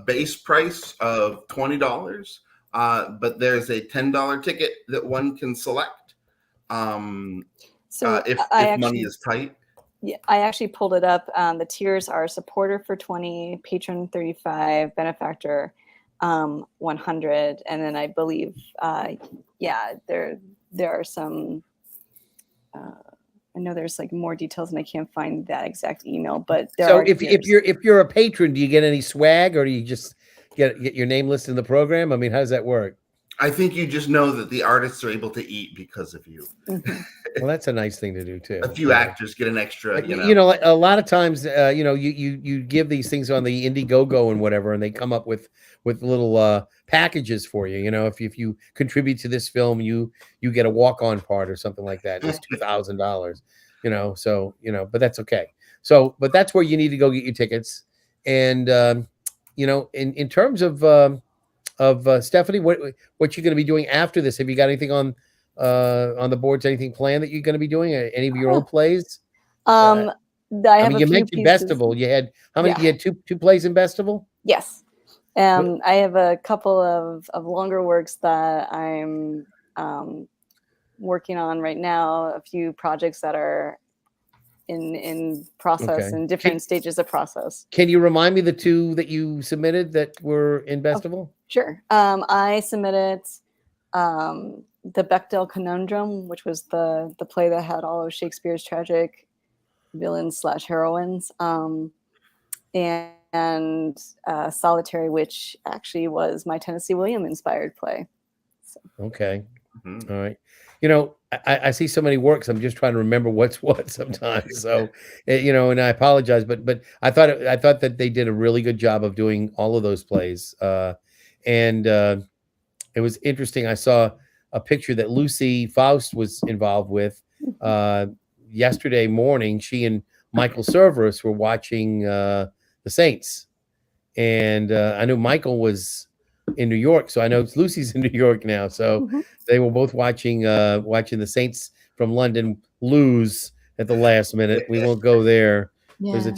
S2: base price of $20, but there's a $10 ticket that one can select,
S3: So
S2: if
S3: I
S2: money
S3: actually,
S2: is tight.
S3: yeah, I actually pulled it up. The tiers are supporter for 20, patron 35, benefactor 100, and then I believe, yeah, there are some. I know there's like more details, and I can't find that exact email, but there
S1: So
S3: are
S1: if
S3: tiers.
S1: you're a patron, do you get any swag, or do you just get your name listed in the program? I mean, how does that work?
S2: I think you just know that the artists are able to eat because of you.
S3: Mm-hmm.
S1: Well, that's a nice thing to do too.
S2: A few actors get an extra,
S1: Like a lot of times, you give these things on the Indiegogo and whatever, and they come up with little packages for you. You know, if you contribute to this film, you get a walk-on part or something like that. It's $2,000. You know, so but that's okay. So, but that's where you need to go get your tickets. And in terms of Stephanie, what you're going to be doing after this? Have you got anything on the boards? Anything planned that you're going to be doing? Any of your own plays?
S3: I have
S1: mean,
S3: a
S1: you
S3: few
S1: mentioned
S3: pieces.
S1: Bestival. You had how many?
S3: Yeah.
S1: You had two plays in Bestival?
S3: Yes. I have a couple of longer works that I'm working on right now. A few projects that are in process,
S1: Okay.
S3: in different stages of process.
S1: Can you remind me the two that you submitted that were in Bestival?
S3: Sure. I submitted the Bechdel Conundrum, which was the play that had all of Shakespeare's tragic villains / heroines, and Solitary, which actually was my Tennessee William inspired play. So.
S1: Okay. Mm-hmm. All right. I see so many works. I'm just trying to remember what's what sometimes. So, and I apologize, but I thought that they did a really good job of doing all of those plays. And it was interesting. I saw a picture that Lucy Faust was involved with yesterday morning. She and Michael Cerverus were watching the Saints, and I knew Michael was in New York, so I know Lucy's in New York now. So they were both watching the Saints from London lose at the last minute. We won't go there. Yeah. It was a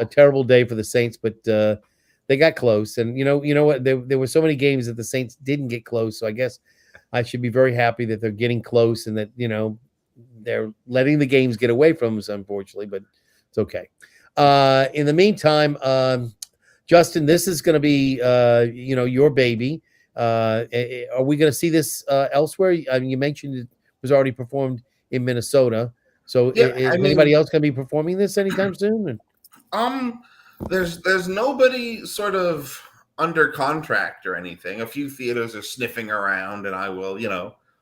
S1: terrible day for the Saints, but they got close. And you know what? There were so many games that the Saints didn't get close. So I guess I should be very happy that they're getting close and that they're letting the games get away from us, unfortunately. But it's okay. In the meantime, Justin, this is going to be, your baby. Are we going to see this elsewhere? I mean, you mentioned it was already performed in Minnesota. So is anybody else going to be performing this anytime soon?
S2: There's nobody sort of under contract or anything. A few theaters are sniffing around, and I will,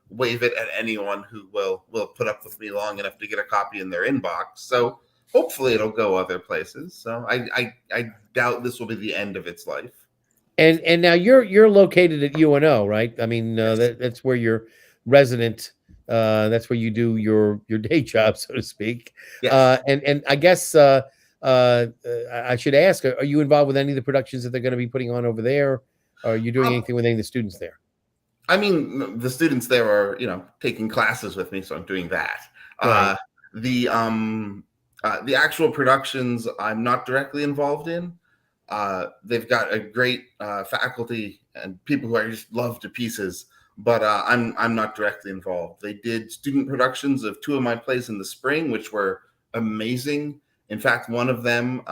S2: wave it at anyone who will put up with me long enough to get a copy in their inbox. So hopefully it'll go other places. So I doubt this will be the end of its life.
S1: And now you're located at UNO, right? I mean, that's where you're resident. That's where you do your day job, so to speak. Yes. And I guess I should ask: are you involved with any of the productions that they're going to be putting on over there? Or are you doing anything with any of the students there?
S2: I mean, the students there are taking classes with me, so I'm doing that. Right. The actual productions I'm not directly involved in. They've got a great faculty and people who I just love to pieces, but I'm not directly involved. They did student productions of two of my plays in the spring, which were amazing. In fact, one of them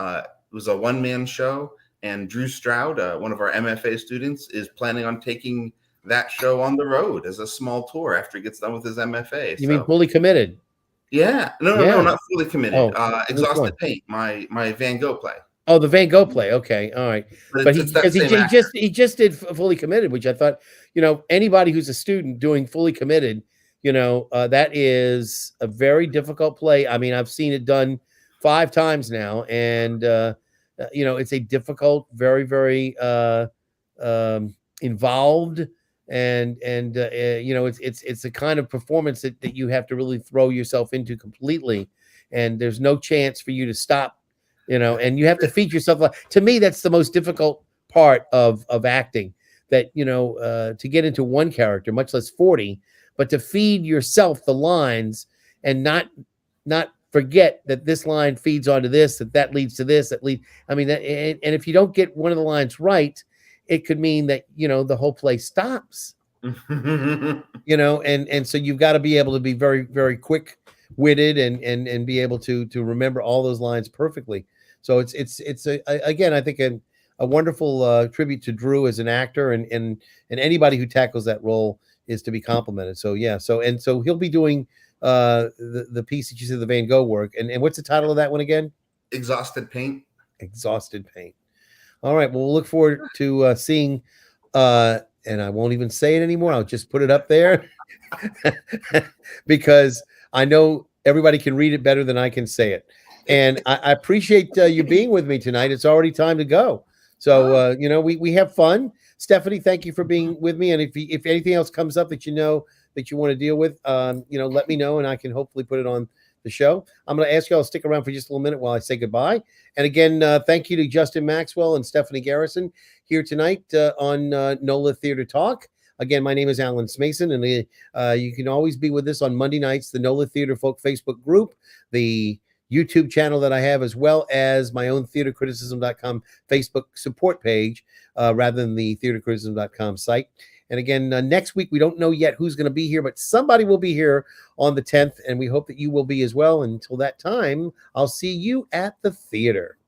S2: was a one-man show, and Drew Stroud, one of our MFA students, is planning on taking that show on the road as a small tour after he gets done with his MFA.
S1: You mean Fully Committed?
S2: Yeah. No, not Fully Committed. Exhausted Paint, my Van Gogh play.
S1: Oh, the Van Gogh play. Okay, all right. But he just did Fully Committed, which I thought, anybody who's a student doing Fully Committed, that is a very difficult play. I mean, I've seen it done 5 times now, and it's a difficult, very, very involved, and it's a kind of performance that you have to really throw yourself into completely, and there's no chance for you to stop. And you have to feed yourself. To me, that's the most difficult part of acting, that, to get into one character, much less 40, but to feed yourself the lines and not forget that this line feeds onto this, that leads to this, I mean, and if you don't get one of the lines right, it could mean that, the whole play stops. you know, and so you've got to be able to be very, very quick witted and be able to remember all those lines perfectly. So it's again, I think a wonderful tribute to Drew as an actor, and anybody who tackles that role is to be complimented. So yeah, so he'll be doing the piece that you said, the Van Gogh work, and what's the title of that one again?
S2: Exhausted Paint.
S1: Exhausted Paint. All right, well, we'll look forward to seeing and I won't even say it anymore. I'll just put it up there because I know everybody can read it better than I can say it. And I appreciate you being with me tonight. It's already time to go. So, you know, we have fun. Stephanie, thank you for being with me. And if anything else comes up that you know that you want to deal with, you know, let me know and I can hopefully put it on the show. I'm going to ask you all to stick around for just a little minute while I say goodbye. And again, thank you to Justin Maxwell and Stephanie Garrison here tonight on NOLA Theater Talk. Again, my name is Alan Smason, and you can always be with us on Monday nights, the NOLA Theater Folk Facebook group, the YouTube channel that I have, as well as my own theatercriticism.com Facebook support page, rather than the theatercriticism.com site. And again, next week, we don't know yet who's going to be here, but somebody will be here on the 10th, and we hope that you will be as well. Until that time, I'll see you at the theater.